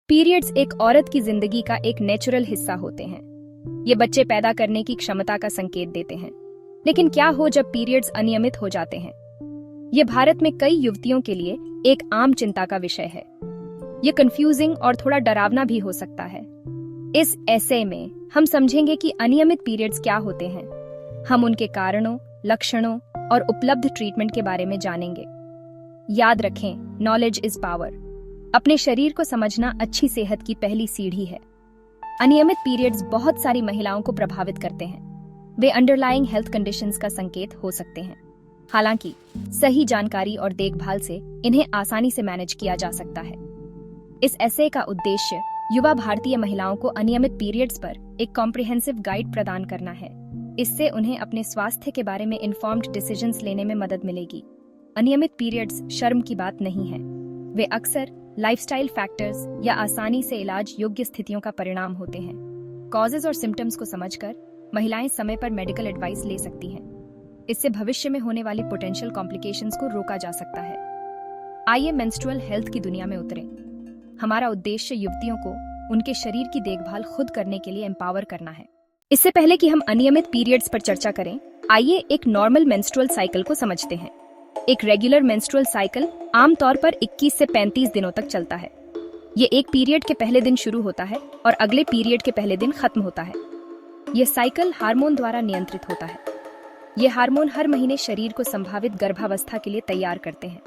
Periods एक औरत की जिंदगी का एक नेचुरल हिस्सा होते हैं। ये बच्चे पैदा करने की क्षमता का संकेत देते हैं। लेकिन क्या हो जब पीरियड्स अनियमित हो जाते हैं? ये भारत में कई युवतियों के लिए एक आम चिंता का विषय है। ये कंफ्यूजिंग और थोड़ा डरावना भी हो सकता है। इस एसे में हम समझेंगे कि अनियमित पीरियड्स क्या होते हैं। हम उनके कारणों, लक्षणों और उपलब्ध ट्रीटमेंट के बारे में जानेंगे। याद रखें, नॉलेज इज पावर। अपने शरीर को समझना अच्छी सेहत की पहली सीढ़ी है। अनियमित पीरियड्स बहुत सारी महिलाओं को प्रभावित करते हैं। वे अंडरलाइंग हेल्थ कंडीशंस का संकेत हो सकते हैं। हालांकि सही जानकारी और देखभाल से इन्हें आसानी से मैनेज किया जा सकता है। इस एसे का उद्देश्य युवा भारतीय महिलाओं को अनियमित पीरियड्स पर एक कॉम्प्रिहेंसिव गाइड प्रदान करना है। इससे उन्हें अपने स्वास्थ्य के बारे में इन्फॉर्म्ड डिसीजंस लेने में मदद मिलेगी। अनियमित पीरियड्स शर्म की बात नहीं है। वे अक्सर लाइफस्टाइल फैक्टर्स या आसानी से इलाज योग्य स्थितियों का परिणाम होते हैं। कॉजेज और सिम्टम्स को समझकर महिलाएं समय पर मेडिकल एडवाइस ले सकती हैं। इससे भविष्य में होने वाली पोटेंशियल कॉम्प्लिकेशंस को रोका जा सकता है। आइए मेंस्ट्रुअल हेल्थ की दुनिया में उतरें। हमारा उद्देश्य युवतियों को उनके शरीर की देखभाल खुद करने के लिए एम्पावर करना है। इससे पहले कि हम अनियमित पीरियड्स पर चर्चा करें, आइए एक नॉर्मल मेंस्ट्रुअल साइकिल को समझते हैं। एक रेगुलर मेंस्ट्रुअल साइकिल आमतौर पर 21 से 35 दिनों तक चलता है। ये एक पीरियड के पहले दिन शुरू होता है और अगले पीरियड के पहले दिन खत्म होता है। यह साइकिल हार्मोन द्वारा नियंत्रित होता है। ये हार्मोन हर महीने शरीर को संभावित गर्भावस्था के लिए तैयार करते हैं।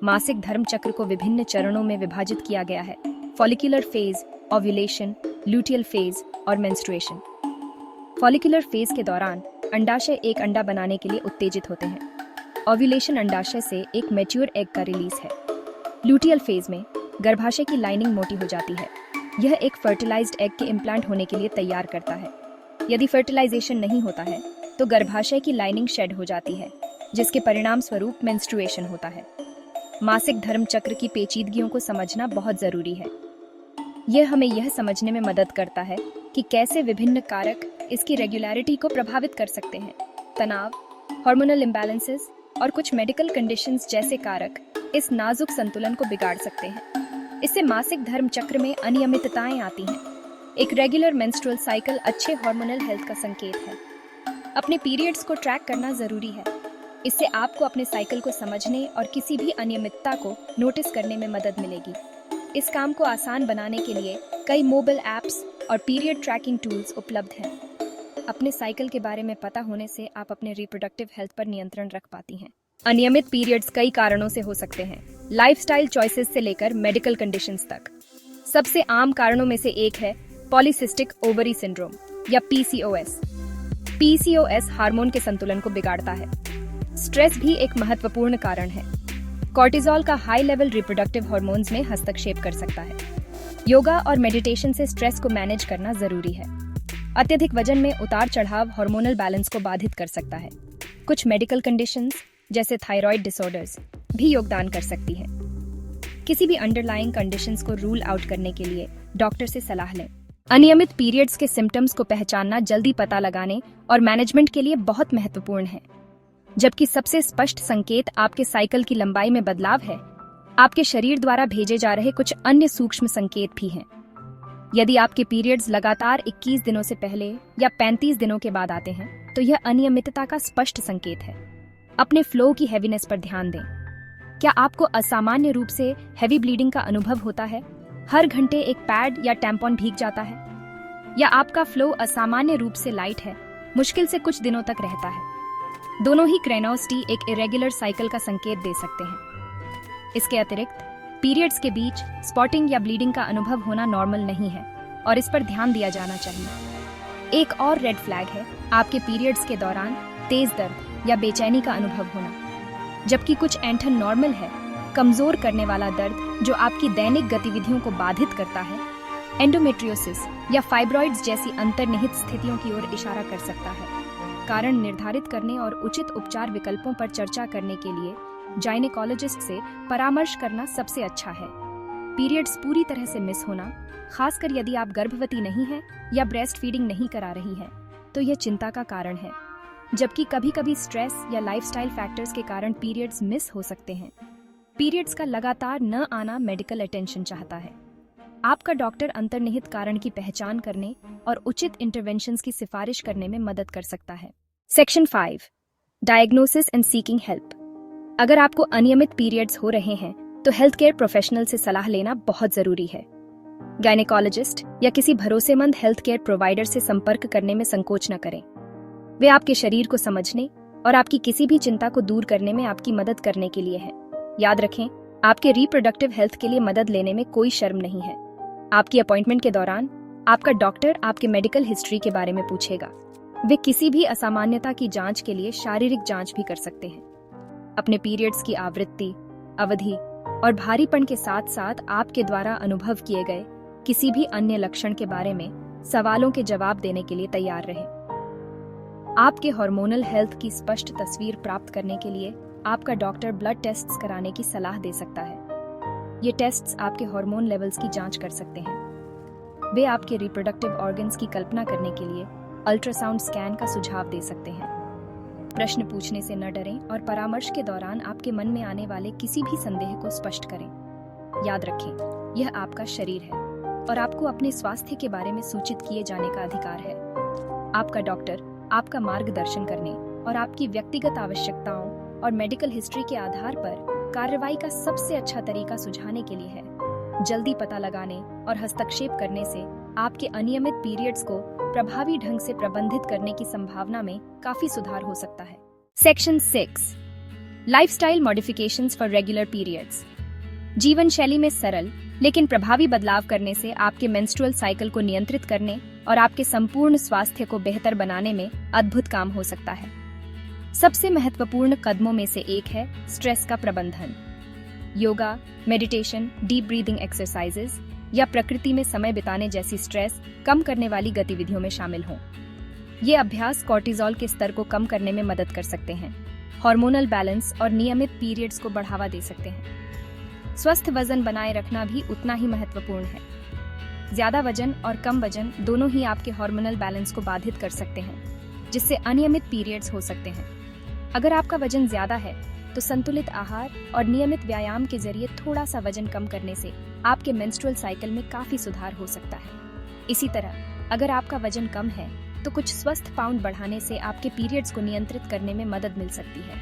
मासिक धर्म चक्र को विभिन्न चरणों में विभाजित किया गया है: follicular phase, ovulation, luteal phase और मेंस्ट्रुएशन। फॉलिकुलर फेज के दौरान अंडाशय एक अंडा बनाने के लिए उत्तेजित होते हैं। ओव्यूलेशन अंडाशय से एक मैच्योर एग का रिलीज है। ल्यूटियल फेज में गर्भाशय की लाइनिंग मोटी हो जाती है। यह एक फर्टिलाइज्ड एग के इम्प्लांट होने के लिए तैयार करता है। यदि फर्टिलाइजेशन नहीं होता है तो गर्भाशय की लाइनिंग शेड हो जाती है, जिसके परिणाम स्वरूप मेंस्ट्रुएशन होता है। मासिक धर्म चक्र की पेचीदगियों को समझना बहुत जरूरी है। यह हमें यह समझने में मदद करता है कि कैसे विभिन्न कारक इसकी रेगुलरिटी को प्रभावित कर सकते हैं। तनाव, हार्मोनल इम्बैलेंसेस और कुछ मेडिकल कंडीशंस जैसे कारक इस नाजुक संतुलन को बिगाड़ सकते हैं। इससे मासिक धर्म चक्र में अनियमितताएं आती हैं। एक रेगुलर मेंस्ट्रुअल साइकिल अच्छे हार्मोनल हेल्थ का संकेत है। अपने पीरियड्स को ट्रैक करना जरूरी है। इससे आपको अपने साइकिल को समझने और किसी भी अनियमितता को नोटिस करने में मदद मिलेगी। इस काम को आसान बनाने के लिए कई मोबाइल ऐप्स और पीरियड ट्रैकिंग टूल्स उपलब्ध हैं। अपने साइकिल के बारे में पता होने से आप अपने रिप्रोडक्टिव हेल्थ पर नियंत्रण रख पाती हैं। अनियमित पीरियड्स कई कारणों से हो सकते हैं, लाइफस्टाइल चॉइसेस से लेकर मेडिकल कंडीशंस तक। सबसे आम कारणों में से एक है पॉलीसिस्टिक ओवरी सिंड्रोम या पीसीओएस। पीसीओएस हार्मोन के संतुलन को बिगाड़ता है। स्ट्रेस भी एक महत्वपूर्ण कारण है। कॉर्टिजोल का हाई लेवल रिप्रोडक्टिव हार्मोन्स में हस्तक्षेप कर सकता है। योगा और मेडिटेशन से स्ट्रेस को मैनेज करना जरूरी है। अत्यधिक वजन में उतार चढ़ाव हार्मोनल बैलेंस को बाधित कर सकता है। कुछ मेडिकल कंडीशंस जैसे थायराइड डिसऑर्डर्स भी योगदान कर सकती हैं। किसी भी अंडरलाइंग कंडीशंस को रूल आउट करने के लिए डॉक्टर से सलाह लें। अनियमित पीरियड्स के सिम्टम्स को पहचानना जल्दी पता लगाने और मैनेजमेंट के लिए बहुत महत्वपूर्ण है। जबकि सबसे स्पष्ट संकेत आपके साइकिल की लंबाई में बदलाव है, आपके शरीर द्वारा भेजे जा रहे कुछ अन्य सूक्ष्म संकेत भी हैं। यदि आपके पीरियड्स लगातार 21 दिनों से पहले या 35 दिनों के बाद आते हैं, तो यह अनियमितता का स्पष्ट संकेत है। अपने फ्लो की हैवीनेस पर ध्यान दें। क्या आपको असामान्य रूप से हैवी ब्लीडिंग का अनुभव होता है? हर घंटे एक पैड या टैम्पॉन भीग जाता है? या आपका फ्लो असामान्य रूप से लाइट है, मुश्किल से कुछ दिनों तक रहता है? दोनों ही क्रेनोस्टी एक इरेगुलर साइकिल का संकेत दे सकते हैं। इसके अतिरिक्त पीरियड्स के बीच स्पॉटिंग या ब्लीडिंग का अनुभव होना नॉर्मल नहीं है और इस पर ध्यान दिया जाना चाहिए। एक और रेड फ्लैग है आपके पीरियड्स के दौरान तेज दर्द या बेचैनी का अनुभव होना। जबकि कुछ ऐंठन नॉर्मल है, कमजोर करने वाला दर्द जो आपकी दैनिक गतिविधियों को बाधित करता है, एंडोमेट्रियोसिस या फाइब्रॉइड्स जैसी अंतर्निहित स्थितियों की ओर इशारा कर सकता है। कारण निर्धारित करने और उचित उपचार विकल्पों पर चर्चा करने के लिए गायनेकोलॉजिस्ट से परामर्श करना सबसे अच्छा है। पीरियड्स पूरी तरह से मिस होना, खासकर यदि आप गर्भवती नहीं हैं या ब्रेस्ट फीडिंग नहीं करा रही हैं, तो यह चिंता का कारण है। जबकि कभी-कभी स्ट्रेस या लाइफस्टाइल फैक्टर्स के कारण पीरियड्स मिस हो सकते हैं। पीरियड्स का लगातार न आना मेडिकल अटेंशन चाहता है। आपका डॉक्टर अंतर्निहित कारण की पहचान करने और उचित इंटरवेंशंस की सिफारिश करने में मदद कर सकता है। Section 5, diagnosis and seeking help. अगर आपको अनियमित पीरियड्स हो रहे हैं तो हेल्थ केयर प्रोफेशनल से सलाह लेना बहुत जरूरी है। गायनेकोलॉजिस्ट या किसी भरोसेमंद हेल्थ केयर प्रोवाइडर से संपर्क करने में संकोच न करें। वे आपके शरीर को समझने और आपकी किसी भी चिंता को दूर करने में आपकी मदद करने के लिए है। याद रखें, आपके रिप्रोडक्टिव हेल्थ के लिए मदद लेने में कोई शर्म नहीं है। आपकी अपॉइंटमेंट के दौरान आपका डॉक्टर आपके मेडिकल हिस्ट्री के बारे में पूछेगा। वे किसी भी असामान्यता की जांच के लिए शारीरिक जांच भी कर सकते हैं। अपने पीरियड्स की आवृत्ति, अवधि और भारीपन के साथ साथ आपके द्वारा अनुभव किए गए किसी भी अन्य लक्षण के बारे में सवालों के जवाब देने के लिए तैयार रहें। आपके हार्मोनल हेल्थ की स्पष्ट तस्वीर प्राप्त करने के लिए आपका डॉक्टर ब्लड टेस्ट्स कराने की सलाह दे सकता है। ये टेस्ट्स आपके हार्मोन लेवल्स की जांच कर सकते हैं। वे आपके रिप्रोडक्टिव ऑर्गन्स की कल्पना करने के लिए अल्ट्रासाउंड स्कैन का सुझाव दे सकते हैं। प्रश्न पूछने से न डरें और परामर्श के दौरान आपके मन में आने वाले किसी भी संदेह को स्पष्ट करें। याद रखें, यह आपका शरीर है और आपको अपने स्वास्थ्य के बारे में सूचित किए जाने का अधिकार है। आपका डॉक्टर आपका मार्गदर्शन करने और आपकी व्यक्तिगत आवश्यकताओं और मेडिकल हिस्ट्री के आधार पर कार्रवाई का सबसे अच्छा तरीका सुझाने के लिए है। जल्दी पता लगाने और हस्तक्षेप करने से आपके अनियमित पीरियड्स को प्रभावी ढंग से प्रबंधित करने की संभावना में काफी सुधार हो सकता है। Section 6, lifestyle modifications for regular periods. जीवन शैली में सरल लेकिन प्रभावी बदलाव करने से आपके मेंस्ट्रुअल साइकिल को नियंत्रित करने और आपके संपूर्ण स्वास्थ्य को बेहतर बनाने में अद्भुत काम हो सकता है। सबसे महत्वपूर्ण कदमों में से एक है स्ट्रेस का प्रबंधन। Yoga, meditation, deep breathing exercises या प्रकृति में समय बिताने जैसी स्ट्रेस कम करने वाली गतिविधियों में शामिल हों। ये अभ्यास कॉर्टिसोल के स्तर को कम करने में मदद कर सकते हैं, हार्मोनल बैलेंस और नियमित पीरियड्स को बढ़ावा दे सकते हैं। स्वस्थ वजन बनाए रखना भी उतना ही महत्वपूर्ण है। ज्यादा वजन और कम वजन दोनों ही आपके हार्मोनल बैलेंस को बाधित कर सकते हैं, जिससे अनियमित पीरियड्स हो सकते हैं। अगर आपका वजन ज्यादा है तो संतुलित आहार और नियमित व्यायाम के जरिए थोड़ा सा वजन कम करने से आपके मेंस्ट्रुअल साइकिल में काफी सुधार हो सकता है। इसी तरह अगर आपका वजन कम है तो कुछ स्वस्थ पाउंड बढ़ाने से आपके पीरियड्स को नियंत्रित करने में मदद मिल सकती है।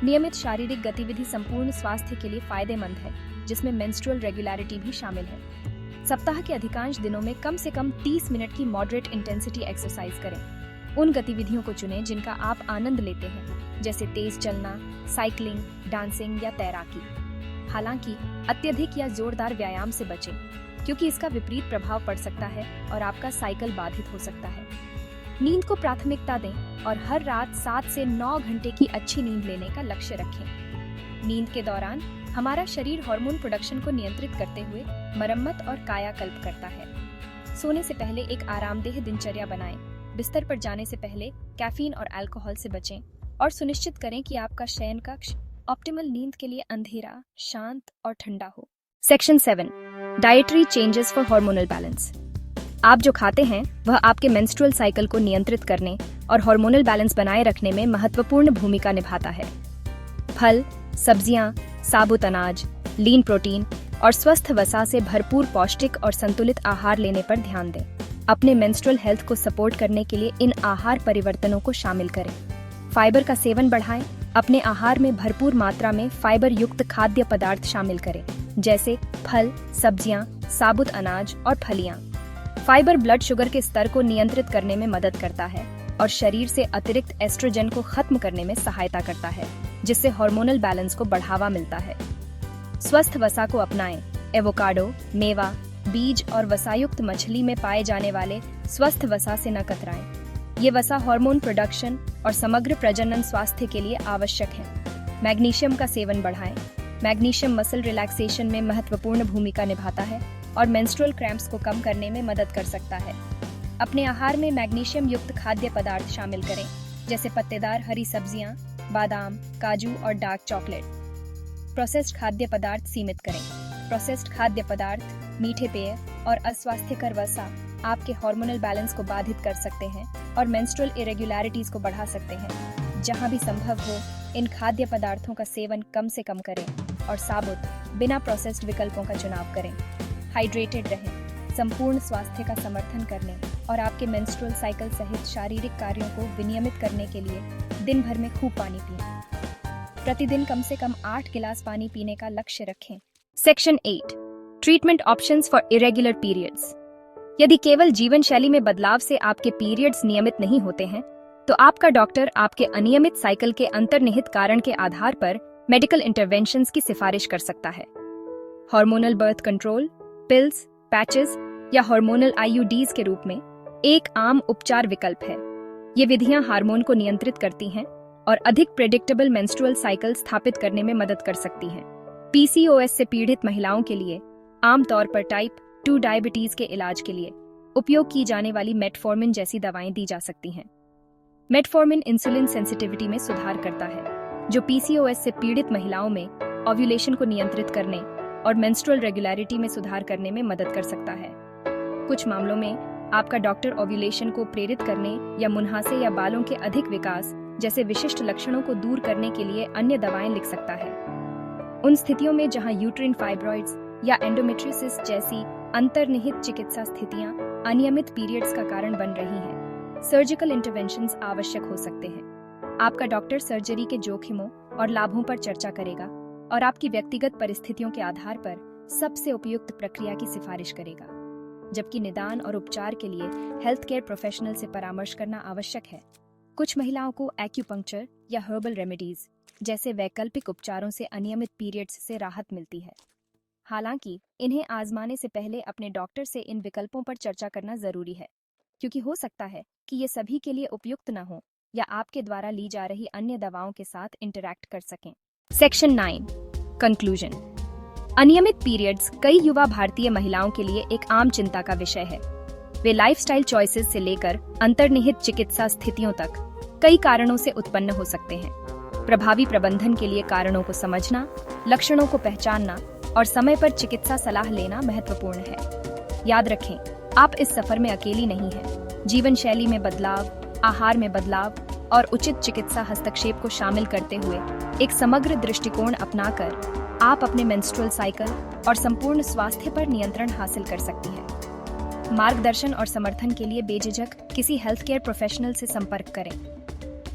नियमित शारीरिक गतिविधि संपूर्ण स्वास्थ्य के लिए फायदेमंद है, जिसमें मेंस्ट्रुअल रेगुलरिटी भी शामिल है। सप्ताह के अधिकांश दिनों में कम से कम 30 मिनट की मॉडरेट इंटेंसिटी एक्सरसाइज करें। उन गतिविधियों को चुनें जिनका आप आनंद लेते हैं, जैसे तेज चलना, साइकिलिंग, डांसिंग या तैराकी। हालांकि अत्यधिक या जोरदार व्यायाम से बचें, क्योंकि इसका विपरीत प्रभाव पड़ सकता है और आपका साइकिल बाधित हो सकता है। नींद को प्राथमिकता दें और हर रात 7 से 9 घंटे की अच्छी नींद लेने का लक्ष्य रखें। नींद के दौरान हमारा शरीर हार्मोन प्रोडक्शन को नियंत्रित करते हुए मरम्मत और कायाकल्प करता है। सोने से पहले एक आरामदेह दिनचर्या बनाएं। बिस्तर पर जाने से पहले कैफीन और अल्कोहल से बचें और सुनिश्चित करें कि आपका शयन कक्ष ऑप्टिमल नींद के लिए अंधेरा, शांत और ठंडा हो। Section 7, dietary changes for hormonal balance. आप जो खाते हैं वह आपके मेंस्ट्रुअल साइकिल को नियंत्रित करने और हार्मोनल बैलेंस बनाए रखने में महत्वपूर्ण भूमिका निभाता है। फल, सब्जियां, साबुत अनाज, लीन प्रोटीन और स्वस्थ वसा से भरपूर पौष्टिक और संतुलित आहार लेने पर ध्यान दें। अपने मेंस्ट्रुअल हेल्थ को सपोर्ट करने के लिए इन आहार परिवर्तनों को शामिल करें। फाइबर का सेवन बढ़ाएं। अपने आहार में भरपूर मात्रा में फाइबर युक्त खाद्य पदार्थ शामिल करें, जैसे फल, सब्जियां, साबुत अनाज और फलियां। फाइबर ब्लड शुगर के स्तर को नियंत्रित करने में मदद करता है और शरीर से अतिरिक्त एस्ट्रोजन को खत्म करने में सहायता करता है, जिससे हार्मोनल बैलेंस को बढ़ावा मिलता है। स्वस्थ वसा को अपनाएं। एवोकाडो, मेवा, बीज और वसायुक्त मछली में पाए जाने वाले स्वस्थ वसा से न कतराएं। ये वसा हार्मोन प्रोडक्शन और समग्र प्रजनन स्वास्थ्य के लिए आवश्यक है। मैग्नीशियम का सेवन बढ़ाएं। मैग्नीशियम मसल रिलैक्सेशन में महत्वपूर्ण भूमिका निभाता है और मेंस्ट्रुअल क्रैम्प्स को कम करने में मदद कर सकता है। अपने आहार में मैग्नीशियम युक्त खाद्य पदार्थ शामिल करें, जैसे पत्तेदार हरी सब्जियां, बादाम, काजू और डार्क चॉकलेट। प्रोसेस्ड खाद्य पदार्थ सीमित करें। प्रोसेस्ड खाद्य पदार्थ, मीठे पेय और अस्वास्थ्यकर वसा आपके हार्मोनल बैलेंस को बाधित कर सकते हैं और मेंस्ट्रुअल इरेगुलरिटीज को बढ़ा सकते हैं। जहां भी संभव हो, इन खाद्य पदार्थों का सेवन कम से कम करें और साबुत, बिना प्रोसेस्ड विकल्पों का चुनाव करें। हाइड्रेटेड रहें, संपूर्ण स्वास्थ्य का समर्थन करने और आपके मेंस्ट्रुअल साइकिल सहित शारीरिक कार्यों को विनियमित करने के लिए दिन भर में खूब पानी पिएं। प्रतिदिन कम से कम 8 गिलास पानी पीने का लक्ष्य रखें। Section 8 treatment options for irregular periods. यदि केवल जीवन शैली में बदलाव से आपके पीरियड्स नियमित नहीं होते हैं, तो आपका डॉक्टर आपके अनियमित साइकिल के अंतर्निहित कारण के आधार पर मेडिकल इंटरवेंशंस की सिफारिश कर सकता है। Hormonal birth control, pills, patches या हार्मोनल आईयूडीज के रूप में एक आम उपचार विकल्प है। ये विधियां हार्मोन को नियंत्रित करती हैं और अधिक प्रेडिक्टेबल मेंस्ट्रुअल साइकिल स्थापित करने में मदद कर सकती हैं। पीसीओएस से पीड़ित महिलाओं के लिए आमतौर पर टाइप 2 डायबिटीज के इलाज के लिए उपयोग की जाने वाली मेटफॉर्मिन जैसी दवाएं दी जा सकती हैं। मेटफॉर्मिन इंसुलिन सेंसिटिविटी में सुधार करता है, जो पीसीओएस से पीड़ित महिलाओं में ओव्यूलेशन को नियंत्रित करने और मेंस्ट्रुअल रेगुलरिटी में सुधार करने में मदद कर सकता है। कुछ मामलों में आपका डॉक्टर ओव्यूलेशन को प्रेरित करने या मुंहासे या बालों के अधिक विकास जैसे विशिष्ट लक्षणों को दूर करने के लिए अन्य दवाएं लिख सकता है। उन स्थितियों में जहां यूट्राइन फाइब्रॉइड्स या एंडोमेट्रियोसिस जैसी अंतर्निहित चिकित्सा स्थितियां अनियमित पीरियड्स का कारण बन रही हैं, सर्जिकल इंटरवेंशंस आवश्यक हो सकते हैं। आपका डॉक्टर सर्जरी के जोखिमों और लाभों पर चर्चा करेगा और आपकी व्यक्तिगत परिस्थितियों के आधार पर सबसे उपयुक्त प्रक्रिया की सिफारिश करेगा, जबकि निदान और उपचार के लिए हेल्थ केयर प्रोफेशनल से परामर्श करना आवश्यक है। कुछ महिलाओं को एक्यूपंक्चर या हर्बल रेमेडीज जैसे वैकल्पिक उपचारों से अनियमित पीरियड्स से राहत मिलती है। हालांकि इन्हें आजमाने से पहले अपने डॉक्टर से इन विकल्पों पर चर्चा करना जरूरी है, क्योंकि हो सकता है कि ये सभी के लिए उपयुक्त न हो या आपके द्वारा ली जा रही अन्य दवाओं के साथ इंटरैक्ट कर सकें। Section 9 conclusion. अनियमित पीरियड्स कई युवा भारतीय महिलाओं के लिए एक आम चिंता का विषय है। वे लाइफस्टाइल चॉइसेस से लेकर अंतर्निहित चिकित्सा स्थितियों तक कई कारणों से उत्पन्न हो सकते हैं। प्रभावी प्रबंधन के लिए कारणों को समझना, लक्षणों को पहचानना और समय पर चिकित्सा सलाह लेना महत्वपूर्ण है। याद रखें, आप इस सफर में अकेली नहीं हैं। जीवन शैली में बदलाव, आहार में बदलाव और उचित चिकित्सा हस्तक्षेप को शामिल करते हुए एक समग्र दृष्टिकोण अपनाकर आप अपने मेंस्ट्रुअल साइकिल और संपूर्ण स्वास्थ्य पर नियंत्रण हासिल कर सकती हैं। मार्गदर्शन और समर्थन के लिए बेझिझक किसी हेल्थ केयर प्रोफेशनल से संपर्क करें।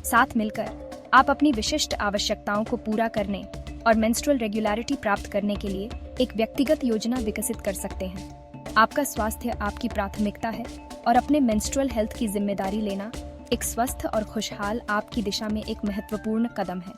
साथ मिलकर आप अपनी विशिष्ट आवश्यकताओं को पूरा करने और मेंस्ट्रुअल रेगुलरिटी प्राप्त करने के लिए एक व्यक्तिगत योजना विकसित कर सकते हैं। आपका स्वास्थ्य आपकी प्राथमिकता है और अपने मेंस्ट्रुअल हेल्थ की जिम्मेदारी लेना एक स्वस्थ और खुशहाल आपकी दिशा में एक महत्वपूर्ण कदम है।